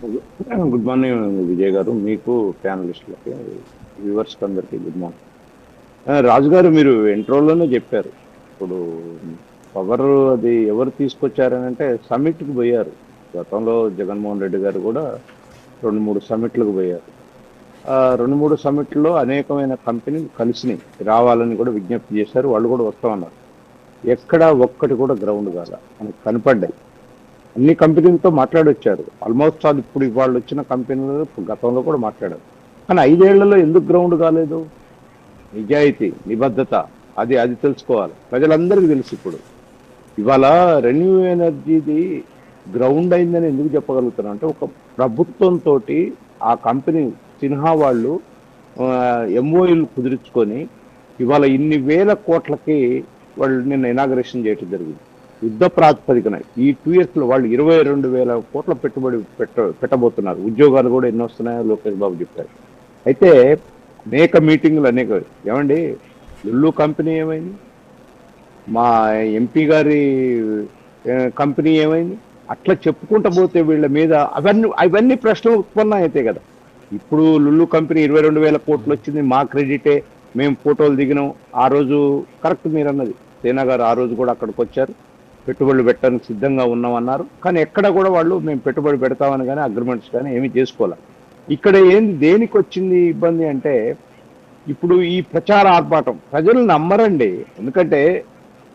Good morning Vijay గారు, మీకు ప్యానలిస్టులకి, వ్యూవర్స్కి అందరికీ గుడ్ మార్నింగ్. రాజు గారు, మీరు ఇంట్రోలోనే చెప్పారు. ఇప్పుడు పవర్ అది ఎవరు తీసుకొచ్చారని అంటే సమ్మిట్కి పోయారు. గతంలో జగన్మోహన్ రెడ్డి గారు కూడా 2-3 సమ్మిట్లకు పోయారు. 2-3 సమ్మిట్లో అనేకమైన కంపెనీలు కలిసినాయి, రావాలని కూడా విజ్ఞప్తి చేశారు. వాళ్ళు కూడా వస్తామన్నారు. ఎక్కడా ఒక్కటి కూడా గ్రౌండ్ కాల మనకు కనపడ్డాయి. అన్ని కంపెనీలతో మాట్లాడొచ్చారు. ఆల్మోస్ట్ ఆల్ ఇప్పుడు వాళ్ళు వచ్చిన కంపెనీలు గతంలో కూడా మాట్లాడారు. కానీ 5 ఏళ్లలో ఎందుకు గ్రౌండ్ కాలేదు? నిజాయితీ, నిబద్ధత, అది అది తెలుసుకోవాలి. ప్రజలందరికీ తెలుసు. ఇప్పుడు ఇవాళ రెన్యూ ఎనర్జీది గ్రౌండ్ అయిందని ఎందుకు చెప్పగలుగుతున్నా అంటే, ఒక ప్రభుత్వంతో ఆ కంపెనీ సిన్హా వాళ్ళు ఎంఓయూలు కుదుర్చుకొని ఇవాళ ఇన్ని వేల కోట్లకి వాళ్ళు నిన్న ఇనాగరేషన్ చేయడం జరిగింది. యుద్ధ ప్రాతిపదికన ఈ 2 years లో వాళ్ళు 22,000 కోట్ల పెట్టుబడి పెట్టబోతున్నారు. ఉద్యోగాలు కూడా ఎన్ని వస్తున్నాయో లోకేష్ బాబు చెప్పారు. అయితే అనేక మీటింగులు ఏమండి, లుల్లు కంపెనీ ఏమైంది? మా ఎంపీ గారి కంపెనీ ఏమైంది? అట్లా చెప్పుకుంటూ పోతే వీళ్ళ మీద అవన్నీ ప్రశ్నలు ఉత్పన్నం అయితే కదా. ఇప్పుడు లుల్లు కంపెనీ 22,000 కోట్లు వచ్చింది, మా క్రెడిటే, మేము ఫోటోలు దిగినాం. ఆ రోజు కరెక్ట్ మీరు అన్నది, సేనా గారు ఆ రోజు కూడా అక్కడికి వచ్చారు, పెట్టుబడులు పెట్టడానికి సిద్ధంగా ఉన్నామన్నారు. కానీ ఎక్కడ కూడా వాళ్ళు మేము పెట్టుబడి పెడతామని కానీ అగ్రిమెంట్స్ కానీ ఏమీ చేసుకోవాలి. ఇక్కడ ఏంది, దేనికి వచ్చింది ఇబ్బంది అంటే, ఇప్పుడు ఈ ప్రచార ఆర్భాటం ప్రజలు నమ్మరండి. ఎందుకంటే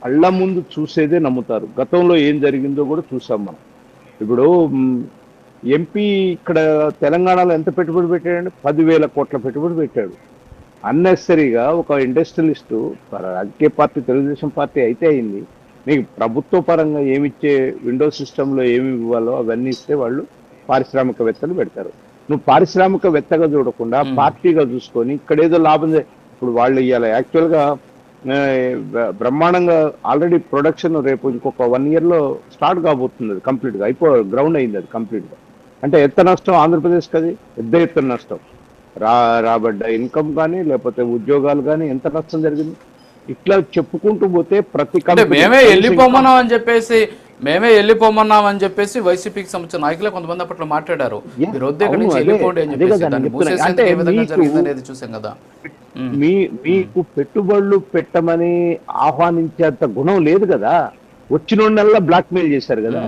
కళ్ళ ముందు చూసేదే నమ్ముతారు. గతంలో ఏం జరిగిందో కూడా చూసాం మనం. ఇప్పుడు ఎంపీ ఇక్కడ తెలంగాణలో ఎంత పెట్టుబడి పెట్టాడండి? 10,000 కోట్ల పెట్టుబడి పెట్టాడు. అన్నెసరీగా ఒక ఇండస్ట్రియలిస్టు, రాజకీయ పార్టీ తెలుగుదేశం పార్టీ అయితే అయింది, మీకు ప్రభుత్వ పరంగా ఏమిచ్చే విండోస్ సిస్టంలో ఏమి ఇవ్వాలో అవన్నీ ఇస్తే వాళ్ళు పారిశ్రామికవేత్తలు పెడతారు. నువ్వు పారిశ్రామికవేత్తగా చూడకుండా పార్టీగా చూసుకొని ఇక్కడ ఏదో లాభం. ఇప్పుడు వాళ్ళు ఇవ్వాలి యాక్చువల్గా బ్రహ్మాండంగా ఆల్రెడీ ప్రొడక్షన్ రేపు ఇంకొక 1 yearలో స్టార్ట్ కాబోతుంది. అది కంప్లీట్గా గ్రౌండ్ అయింది. అది కంప్లీట్గా అంటే ఎంత నష్టం ఆంధ్రప్రదేశ్కి? అది పెద్ద ఎత్తున నష్టం. రాబడ్డ ఇన్కమ్ కానీ లేకపోతే ఉద్యోగాలు కానీ ఎంత నష్టం జరిగింది? ఇట్లా చెప్పుకుంటూ పోతే ప్రతి మేమే వెళ్ళిపోమన్నాం అని చెప్పేసి వైసీపీకి సంబంధించిన నాయకులే కొంతమంది అప్పట్లో మాట్లాడారు. మీరు వద్ద ఇక్కడి నుంచి వెళ్ళిపోండి అని చెప్పేసి చూసాం కదా. మీకు పెట్టుబడులు పెట్టమని ఆహ్వానించేంత గుణం లేదు కదా. వచ్చిన నెలల బ్లాక్ మెయిల్ చేశారు కదా.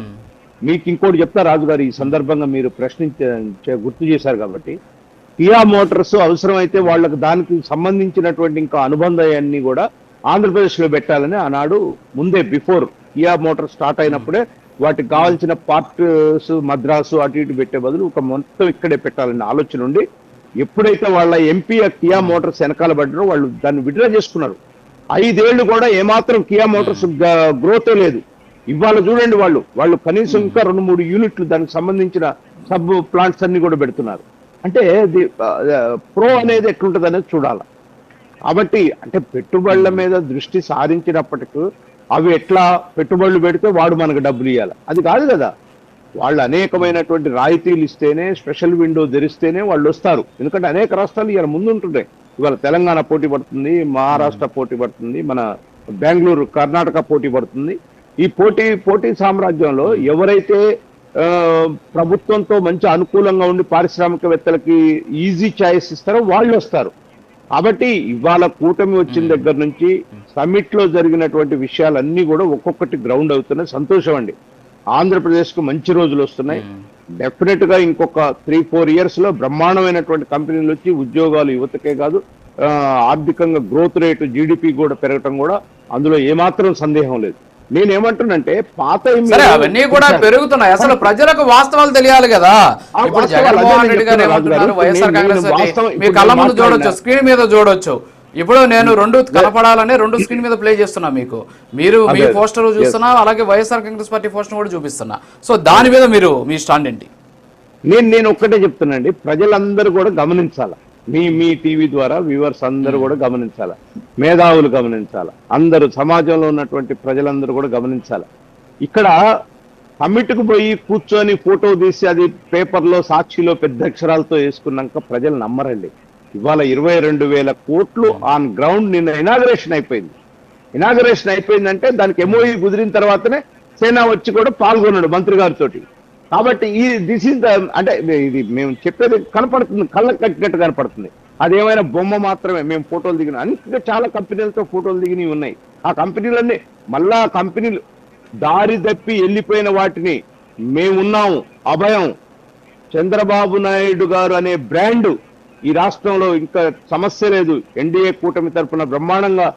మీకు ఇంకోటి చెప్తా రాజు గారు, ఈ సందర్భంగా మీరు గుర్తు చేశారు కాబట్టి, కియా మోటార్స్ అవసరమైతే వాళ్ళకు దానికి సంబంధించినటువంటి ఇంకా అనుబంధాన్ని కూడా ఆంధ్రప్రదేశ్లో పెట్టాలని ఆనాడు ముందే బిఫోర్ కియా మోటార్ స్టార్ట్ అయినప్పుడే వాటికి కావాల్సిన పార్ట్స్ మద్రాసు అటు ఇటు పెట్టే బదులు ఒక మొత్తం ఇక్కడే పెట్టాలనే ఆలోచన ఉండి, ఎప్పుడైతే వాళ్ళ ఎంపీ కియా మోటార్స్ వెనకాల పడ్డారో వాళ్ళు దాన్ని విడ్రా చేసుకున్నారు. 5 ఏళ్లు కూడా ఏమాత్రం కియా మోటార్స్ గ్రోతే లేదు. ఇవాళ చూడండి, వాళ్ళు కనీసం ఇంకా 2-3 యూనిట్లు దానికి సంబంధించిన సబ్ ప్లాంట్స్ అన్ని కూడా పెడుతున్నారు. అంటే ప్రో అనేది ఎట్లుంటుంది అనేది చూడాలి. కాబట్టి అంటే పెట్టుబడుల మీద దృష్టి సారించినప్పటికీ అవి ఎట్లా పెట్టుబడులు పెడితే వాడు మనకు డబ్బులు ఇవ్వాలి, అది కాదు కదా. వాళ్ళు అనేకమైనటువంటి రాయితీలు ఇస్తేనే, స్పెషల్ విండో తెరిస్తేనే వాళ్ళు వస్తారు. ఎందుకంటే అనేక రాష్ట్రాలు ఇవాళ ముందుంటున్నాయి. ఇవాళ తెలంగాణ పోటీ పడుతుంది, మహారాష్ట్ర పోటీ పడుతుంది, మన బెంగళూరు కర్ణాటక పోటీ పడుతుంది. ఈ పోటీ సామ్రాజ్యంలో ఎవరైతే ప్రభుత్వంతో మంచి అనుకూలంగా ఉండి పారిశ్రామికవేత్తలకి ఈజీ ఛాయిస్ ఇస్తారో వాళ్ళు వస్తారు. కాబట్టి ఇవాళ కూటమి వచ్చిన దగ్గర నుంచి సమ్మిట్ లో జరిగినటువంటి విషయాలన్నీ కూడా ఒక్కొక్కటి గ్రౌండ్ అవుతున్నాయి. సంతోషం అండి. ఆంధ్రప్రదేశ్ కు మంచి రోజులు వస్తున్నాయి. డెఫినెట్ గా ఇంకొక 3-4 years లో బ్రహ్మాండమైనటువంటి కంపెనీలు వచ్చి ఉద్యోగాలు యువతకే కాదు, ఆర్థికంగా గ్రోత్ రేటు జీడిపి కూడా పెరగటం కూడా అందులో ఏమాత్రం సందేహం లేదు. నేనేమంటున్నంటే పాత అవన్నీ కూడా పెరుగుతున్నాయి. అసలు ప్రజలకు వాస్తవాలు తెలియాలి కదా. ఇప్పుడు జగన్మోహన్ రెడ్డి గారు ఏమంటున్నారు, వైఎస్ఆర్ కాంగ్రెస్ మీ కళ్ళ ముందు చూడొచ్చు, స్క్రీన్ మీద చూడొచ్చు. ఇప్పుడు నేను 2 కనపడాలని 2 స్క్రీన్ మీద ప్లే చేస్తున్నా. మీరు మీ పోస్టర్ చూస్తున్నా, అలాగే వైఎస్ఆర్ కాంగ్రెస్ పార్టీ పోస్టర్ కూడా చూపిస్తున్నా. సో దాని మీద మీ స్టాండ్ ఏంటి? నేను ఒక్కటే చెప్తున్నాండి, ప్రజలందరూ కూడా గమనించాలి. మీ టీవీ ద్వారా వ్యూవర్స్ అందరూ కూడా గమనించాలి, మేధావులు గమనించాలి, అందరూ సమాజంలో ఉన్నటువంటి ప్రజలందరూ కూడా గమనించాలి. ఇక్కడ సమ్మిట్కు పోయి కూర్చొని ఫోటో తీసి అది పేపర్లో సాక్షిలో పెద్ద అక్షరాలతో వేసుకున్నాక ప్రజలు నమ్మరండి. ఇవాళ 22,000 కోట్లు ఆన్ గ్రౌండ్ నిన్న ఇనాగరేషన్ అయిపోయింది. ఇనాగరేషన్ అయిపోయిందంటే దానికి ఎంఓయూ కుదిరిన తర్వాతనే సేనా వచ్చి కూడా పాల్గొన్నాడు మంత్రి గారితో. కాబట్టి ఈ దిస్ ఇస్ ద అంటే ఇది మేము చెప్పేది కనపడుతుంది, కళ్ళకు కట్టినట్టు కనపడుతుంది. అదేమైనా బొమ్మ మాత్రమే. మేము ఫోటోలు దిగిన ఇంకా చాలా కంపెనీలతో ఫోటోలు దిగినవి ఉన్నాయి. ఆ కంపెనీలన్నీ మళ్ళా కంపెనీలు దారి తప్పి వెళ్ళిపోయిన వాటిని మేమున్నాము అభయం, చంద్రబాబు నాయుడు గారు అనే బ్రాండ్ ఈ రాష్ట్రంలో ఇంకా సమస్య లేదు. ఎన్డీఏ కూటమి తరఫున బ్రహ్మాండంగా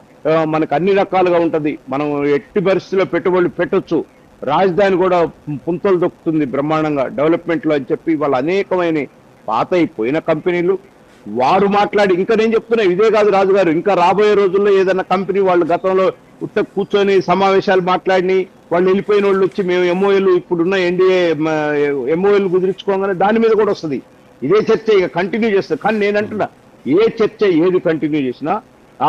మనకు అన్ని రకాలుగా ఉంటది. మనం ఎట్టి పరిస్థితుల్లో పెట్టుబడులు పెట్టొచ్చు. రాజధాని కూడా పుంతలు దొక్కుతుంది బ్రహ్మాండంగా డెవలప్మెంట్ లో అని చెప్పి వాళ్ళ అనేకమైన పాత అయిపోయిన కంపెనీలు వారు మాట్లాడి, ఇంకా నేను చెప్తున్నా ఇదే కాదు రాజుగారు, ఇంకా రాబోయే రోజుల్లో ఏదైనా కంపెనీ వాళ్ళు గతంలో కూర్చొని సమావేశాలు మాట్లాడి వాళ్ళు వెళ్ళిపోయిన వాళ్ళు వచ్చి మేము ఎంఓఎల్ ఇప్పుడున్న ఎన్డీఏ ఎంఓఎల్ కుదిరించుకోగానే దాని మీద కూడా వస్తుంది. ఇదే చర్చ ఇక కంటిన్యూ చేస్తారు. కానీ నేను అంటున్నా ఏ చర్చ ఏది కంటిన్యూ చేసినా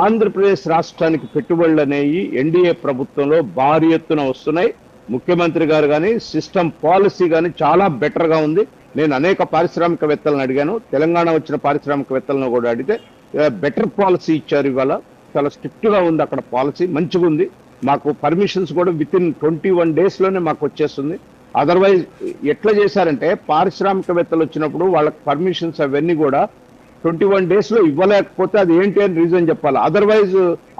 ఆంధ్రప్రదేశ్ రాష్ట్రానికి పెట్టుబడులు అనేవి ఎన్డీఏ ప్రభుత్వంలో భారీ ఎత్తున వస్తున్నాయి. ముఖ్యమంత్రి గారు కానీ సిస్టమ్ పాలసీ కానీ చాలా బెటర్ గా ఉంది. నేను అనేక పారిశ్రామికవేత్తలను అడిగాను, తెలంగాణ వచ్చిన పారిశ్రామికవేత్తలను కూడా అడిగితే బెటర్ పాలసీ ఇచ్చారు. ఇవాళ చాలా స్ట్రిక్ట్ గా ఉంది అక్కడ పాలసీ, మంచిగా ఉంది. మాకు పర్మిషన్స్ కూడా విత్ ఇన్ 21 days లోనే మాకు వచ్చేస్తుంది. అదర్వైజ్ ఎట్లా చేశారంటే పారిశ్రామికవేత్తలు వచ్చినప్పుడు వాళ్ళకి పర్మిషన్స్ అవన్నీ కూడా 21 days లో ఇవ్వలేకపోతే అది ఏంటి అని రీజన్ చెప్పాలి. అదర్వైజ్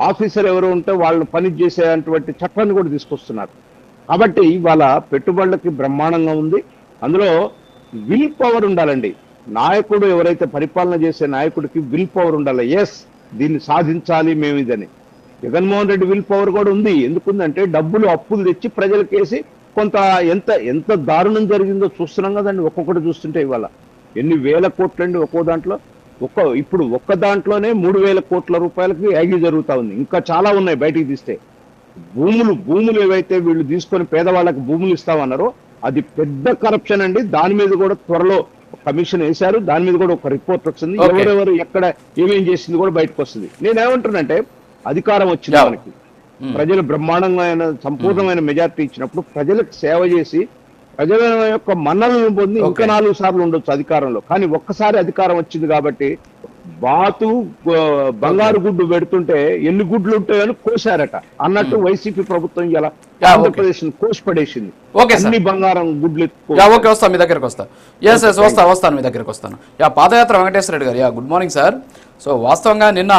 ఆఫీసర్ ఎవరు ఉంటే వాళ్ళు పని చేసేటువంటి చట్టాన్ని కూడా తీసుకొస్తున్నారు. కాబట్టి ఇవాళ పెట్టుబడులకి బ్రహ్మాండంగా ఉంది. అందులో విల్ పవర్ ఉండాలండి. నాయకుడు ఎవరైతే పరిపాలన చేసే నాయకుడికి విల్ పవర్ ఉండాలి. ఎస్ దీన్ని సాధించాలి మేము ఇదని. జగన్మోహన్ రెడ్డి విల్ పవర్ కూడా ఉంది. ఎందుకుందంటే డబ్బులు అప్పులు తెచ్చి ప్రజలకేసి కొంత ఎంత దారుణం జరిగిందో చూస్తున్నాం కదండి. ఒక్కొక్కటి చూస్తుంటే ఇవాళ ఎన్ని వేల కోట్లండి ఒక్కో దాంట్లో. ఇప్పుడు ఒక్క దాంట్లోనే 3,000 కోట్ల రూపాయలకి యాగి జరుగుతా ఉంది. ఇంకా చాలా ఉన్నాయి బయటికి తీస్తే. భూములు ఏవైతే వీళ్ళు తీసుకొని పేదవాళ్ళకి భూములు ఇస్తామన్నారో అది పెద్ద కరప్షన్ అండి. దాని మీద కూడా త్వరలో కమిషన్ వేశారు. దాని మీద కూడా ఒక రిపోర్ట్ వస్తుంది. ఎవరెవరు ఎక్కడ ఏమేం చేసింది కూడా బయటకు వస్తుంది. నేనేమంటున్నానంటే అధికారం వచ్చింది మనకి, ప్రజలు బ్రహ్మాండమైన సంపూర్ణమైన మెజార్టీ ఇచ్చినప్పుడు ప్రజలకు సేవ చేసి ప్రజల యొక్క మన్నలను పొంది ఇంకా 4 సార్లు ఉండొచ్చు అధికారంలో. కానీ ఒక్కసారి అధికారం వచ్చింది కాబట్టి బాతు బంగారు గుడ్డు పెడుతుంటే ఎన్ని గుడ్లు ఉంటాయని కోసారట అన్నట్టు వైసీపీ ప్రభుత్వం ఇలా ఆంధ్రప్రదేశ్ కోసి పడేసింది. అన్ని బంగారం గుడ్లు. ఓకే, వస్తా మీ దగ్గరకు వస్తా. వస్తాను మీ దగ్గరకు వస్తాను. పాదయాత్ర వెంకటేశ్వర రెడ్డి గారు. Good morning sir. సో వాస్తవంగా నిన్న